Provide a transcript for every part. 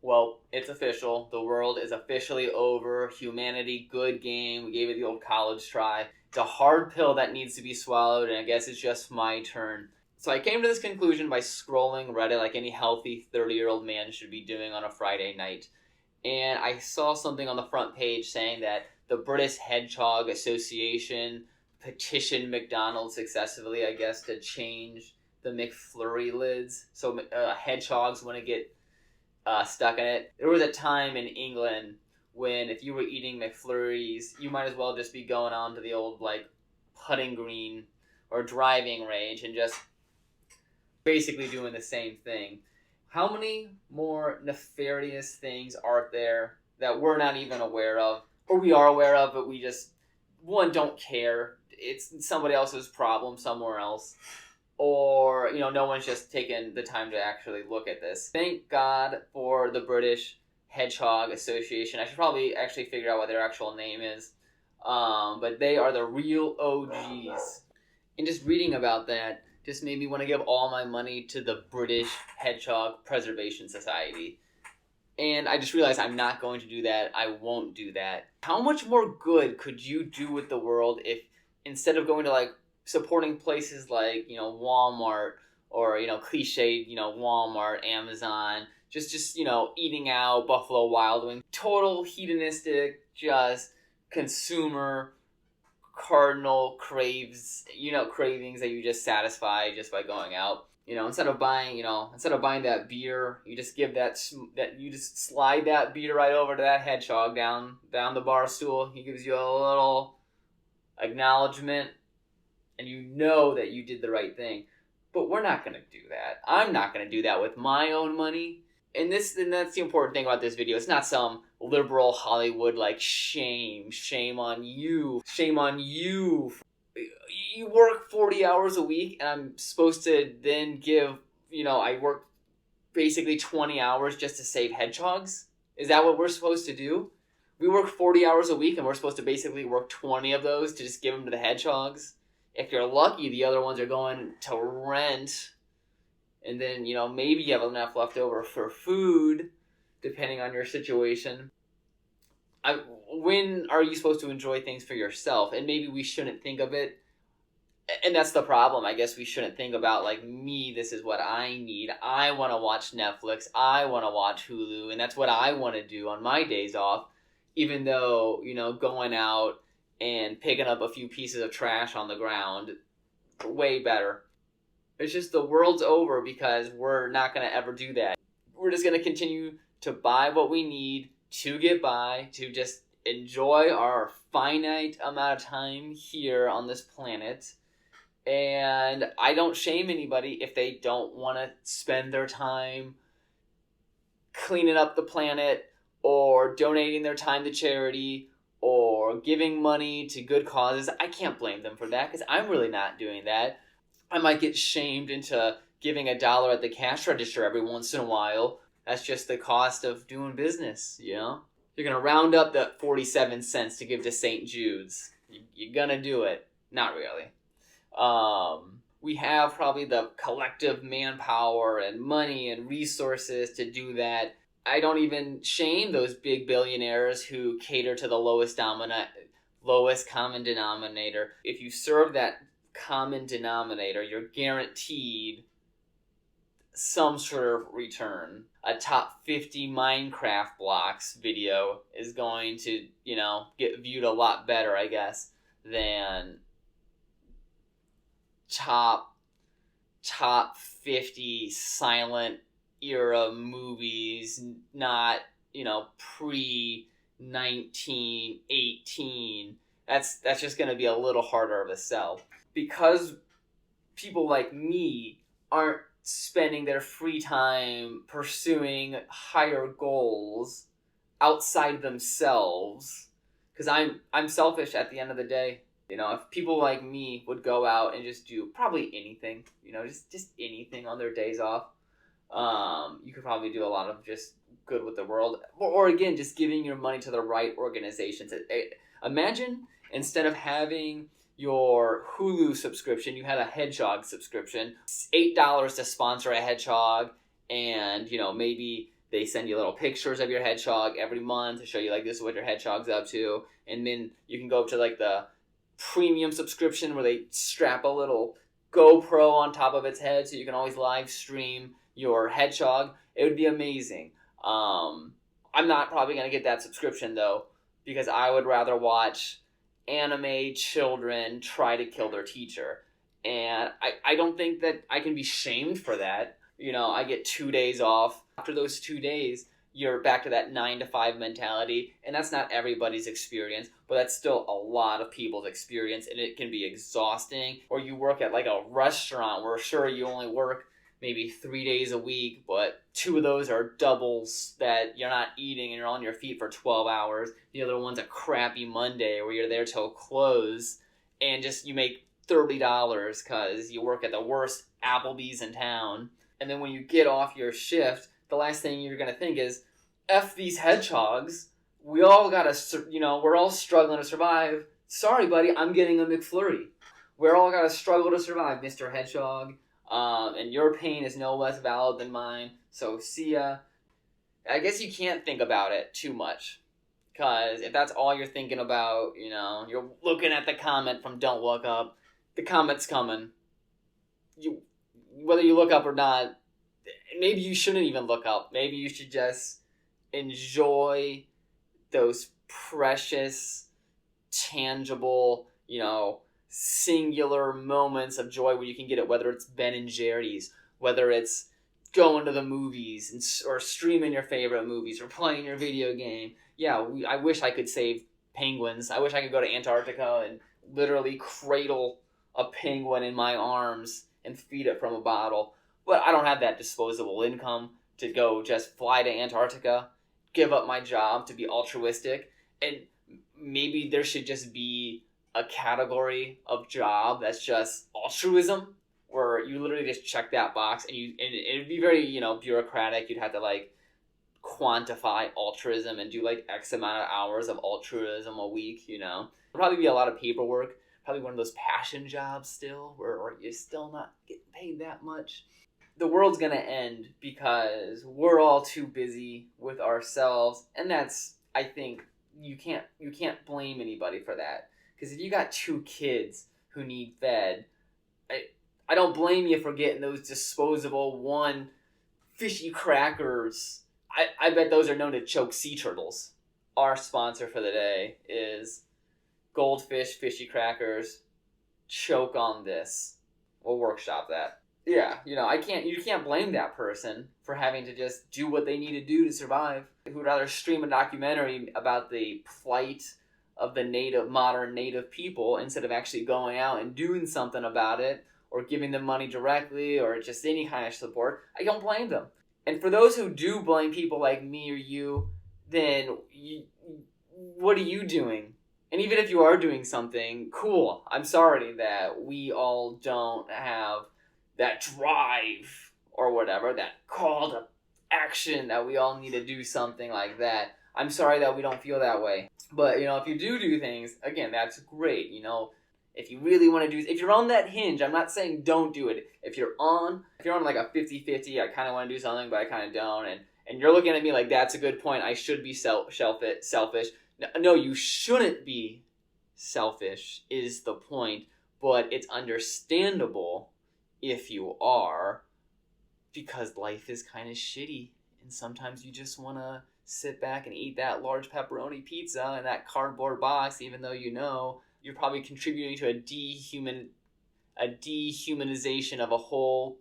Well, it's official. The world is officially over. Humanity, good game. We gave it the old college try. It's a hard pill that needs to be swallowed, and I guess it's just my turn. So I came to this conclusion by scrolling Reddit like any healthy 30-year-old man should be doing on a Friday night. And I saw something on the front page saying that the British Hedgehog Association petitioned McDonald's successfully, I guess, to change the McFlurry lids so hedgehogs wouldn't get stuck in it. There was a time in England when if you were eating McFlurries, you might as well just be going on to the old like putting green or driving range and just basically doing the same thing. How many more nefarious things are there that we're not even aware of, or we are aware of, but we just one don't care? It's somebody else's problem somewhere else, or no one's just taken the time to actually look at this. Thank God for the British Hedgehog Association. I should probably actually figure out what their actual name is, but they are the real OGs. And just reading about that just made me want to give all my money to the British Hedgehog Preservation Society. And I just realized I'm not going to do that. I won't do that. How much more good could you do with the world if instead of going to like supporting places like, Walmart or, cliched, Walmart, Amazon, just eating out, Buffalo Wild Wings, total hedonistic, just consumer cardinal cravings that you just satisfy just by going out. Instead of buying that beer, you just give you just slide that beer right over to that hedgehog down the bar stool. He gives you a little acknowledgement, and you know that you did the right thing. But we're not going to do that. I'm not going to do that with my own money. And that's the important thing about this video. It's not some liberal Hollywood like shame on you. You work 40 hours a week, and I'm supposed to then give, I work basically 20 hours just to save hedgehogs? Is that what we're supposed to do? We work 40 hours a week, and we're supposed to basically work 20 of those to just give them to the hedgehogs? If you're lucky, the other ones are going to rent, and then, maybe you have enough left over for food, depending on your situation. When are you supposed to enjoy things for yourself? And maybe we shouldn't think of it. And that's the problem. I guess we shouldn't think about, like, me, this is what I need. I want to watch Netflix. I want to watch Hulu. And that's what I want to do on my days off. Even though, going out and picking up a few pieces of trash on the ground, way better. It's just the world's over because we're not going to ever do that. We're just going to continue to buy what we need to get by, to just enjoy our finite amount of time here on this planet. And I don't shame anybody if they don't want to spend their time cleaning up the planet or donating their time to charity or giving money to good causes. I can't blame them for that because I'm really not doing that. I might get shamed into giving $1 at the cash register every once in a while. That's just the cost of doing business, You're going to round up the 47 cents to give to St. Jude's. You're going to do it. Not really. We have probably the collective manpower and money and resources to do that. I don't even shame those big billionaires who cater to the lowest common denominator. If you serve that common denominator, you're guaranteed some sort of return. A top 50 Minecraft blocks video is going to, get viewed a lot better, I guess, than top 50 silent era movies, not, pre 1918. That's just going to be a little harder of a sell. Because people like me aren't spending their free time pursuing higher goals outside themselves, because I'm selfish at the end of the day. If people like me would go out and just do probably anything, just anything on their days off, you could probably do a lot of just good with the world. Or again, just giving your money to the right organizations. Imagine instead of having your Hulu subscription, you had a hedgehog subscription, $8 to sponsor a hedgehog, and maybe They send you little pictures of your hedgehog every month to show you, like, this is what your hedgehog's up to. And then you can go up to, like, the premium subscription where they strap a little GoPro on top of its head so you can always live stream your hedgehog. It would be amazing. I'm not probably going to get that subscription, though, because I would rather watch anime children try to kill their teacher. And I don't think that I can be shamed for that. You know, I get 2 days off. After those 2 days, you're back to that 9 to 5 mentality. And that's not everybody's experience, but that's still a lot of people's experience. And it can be exhausting. Or you work at like a restaurant where, sure, you only work maybe 3 days a week, but 2 of those are doubles that you're not eating and you're on your feet for 12 hours. The other one's a crappy Monday where you're there till close and just you make $30 because you work at the worst Applebee's in town. And then when you get off your shift, the last thing you're going to think is, F these hedgehogs. We all got to, we're all struggling to survive. Sorry, buddy, I'm getting a McFlurry. We're all got to struggle to survive, Mr. Hedgehog. And your pain is no less valid than mine. So see ya. I guess you can't think about it too much. Because if that's all you're thinking about, you're looking at the comment from Don't Look Up. The comment's coming. Whether you look up or not, maybe you shouldn't even look up. Maybe you should just enjoy those precious, tangible, singular moments of joy where you can get it, whether it's Ben and Jerry's, whether it's going to the movies or streaming your favorite movies or playing your video game. Yeah, I wish I could save penguins. I wish I could go to Antarctica and literally cradle a penguin in my arms and feed it from a bottle. But I don't have that disposable income to go just fly to Antarctica, give up my job to be altruistic. And maybe there should just be a category of job that's just altruism, where you literally just check that box and it'd be very, bureaucratic. You'd have to like quantify altruism and do like X amount of hours of altruism a week, There'd probably be a lot of paperwork, probably one of those passion jobs still, where you're still not getting paid that much. The world's gonna end because we're all too busy with ourselves, and that's, I think, you can't blame anybody for that. Because if you got 2 kids who need fed, I don't blame you for getting those disposable 1 fishy crackers. I bet those are known to choke sea turtles. Our sponsor for the day is Goldfish Fishy Crackers. Choke on this. We'll workshop that. Yeah, you can't blame that person for having to just do what they need to do to survive. Who would rather stream a documentary about the plight of the modern native people instead of actually going out and doing something about it or giving them money directly or just any kind of support? I don't blame them. And for those who do blame people like me or you, then what are you doing? And even if you are doing something, cool. I'm sorry that we all don't have that drive or whatever, that call to action that we all need to do something like that. I'm sorry that we don't feel that way. But, if you do things, again, that's great. If you really want to if you're on that hinge, I'm not saying don't do it. If you're on like a 50-50, I kind of want to do something, but I kind of don't. And you're looking at me like, that's a good point. I should be selfish. No, you shouldn't be selfish is the point. But it's understandable if you are, because life is kind of shitty. And sometimes you just want to sit back and eat that large pepperoni pizza in that cardboard box, even though you're probably contributing to a dehumanization of a whole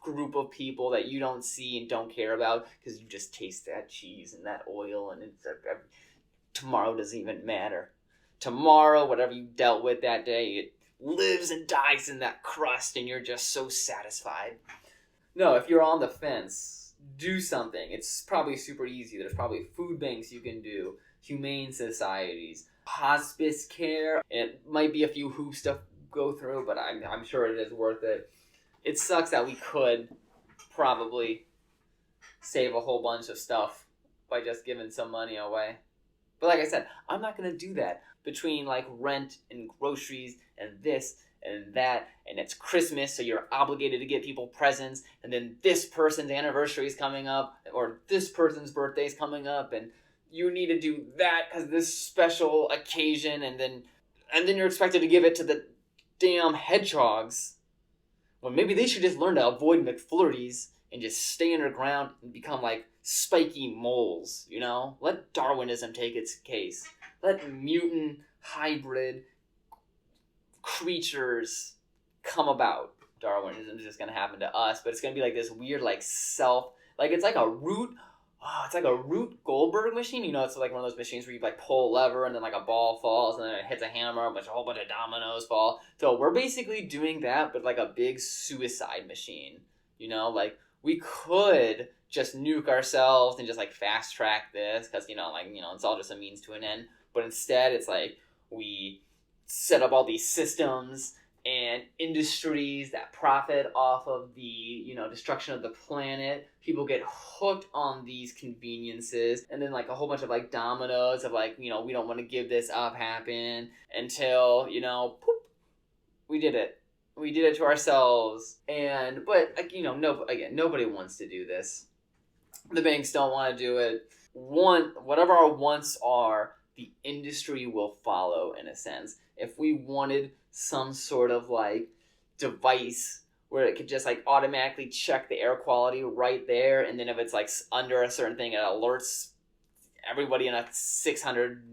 group of people that you don't see and don't care about because you just taste that cheese and that oil, and tomorrow doesn't even matter. Tomorrow, whatever you dealt with that day, it lives and dies in that crust, and you're just so satisfied. No, if you're on the fence, do something. It's probably super easy. There's probably food banks you can do, humane societies, hospice care. It might be a few hoops to go through, but I'm sure it is worth it. It sucks that we could probably save a whole bunch of stuff by just giving some money away. But like I said, I'm not going to do that. Between like rent and groceries and this and that, and it's Christmas, so you're obligated to get people presents, and then this person's anniversary is coming up, or this person's birthday is coming up, and you need to do that because this special occasion, and then you're expected to give it to the damn hedgehogs. Well, maybe they should just learn to avoid McFlurries and just stay underground and become like spiky moles, you know? Let Darwinism take its case. Let mutant hybrid creatures come about. Darwinism is just going to happen to us, but it's going to be like this weird like it's like a root. Oh, it's like a Root Goldberg machine. You know, it's like one of those machines where you like pull a lever and then like a ball falls and then it hits a hammer, a whole bunch of dominoes fall. So we're basically doing that, but like a big suicide machine. You know, like we could just nuke ourselves and just like fast track this because, it's all just a means to an end. But instead, it's like we set up all these systems and industries that profit off of the, destruction of the planet. People get hooked on these conveniences, and then like a whole bunch of like dominoes of like, we don't want to give this up happen until, poop, we did it. We did it to ourselves. But nobody wants to do this. The banks don't want to do it. Whatever our wants are, the industry will follow in a sense. If we wanted some sort of like device where it could just like automatically check the air quality right there, and then if it's like under a certain thing, it alerts everybody in a 600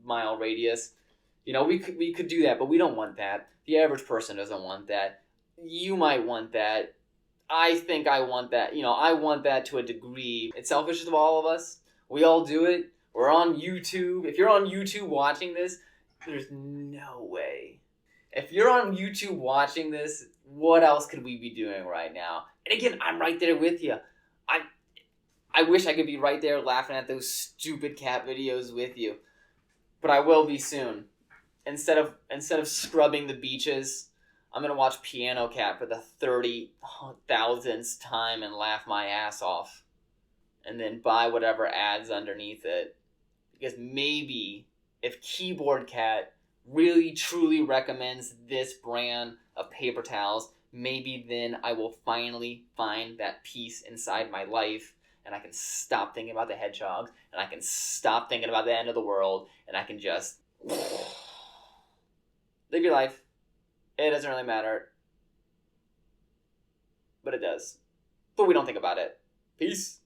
mile radius. We could do that, but we don't want that. The average person doesn't want that. You might want that. I think I want that. I want that to a degree. It's selfish of all of us. We all do it. We're on YouTube. If you're on YouTube watching this, there's no way. If you're on YouTube watching this, what else could we be doing right now? And again, I'm right there with you. I wish I could be right there laughing at those stupid cat videos with you. But I will be soon. Instead of scrubbing the beaches, I'm going to watch Piano Cat for the 30,000th time and laugh my ass off. And then buy whatever ads underneath it. Because maybe if Keyboard Cat really truly recommends this brand of paper towels, maybe then I will finally find that peace inside my life, and I can stop thinking about the hedgehogs, and I can stop thinking about the end of the world, and I can just live your life. It doesn't really matter, but it does. But we don't think about it. Peace.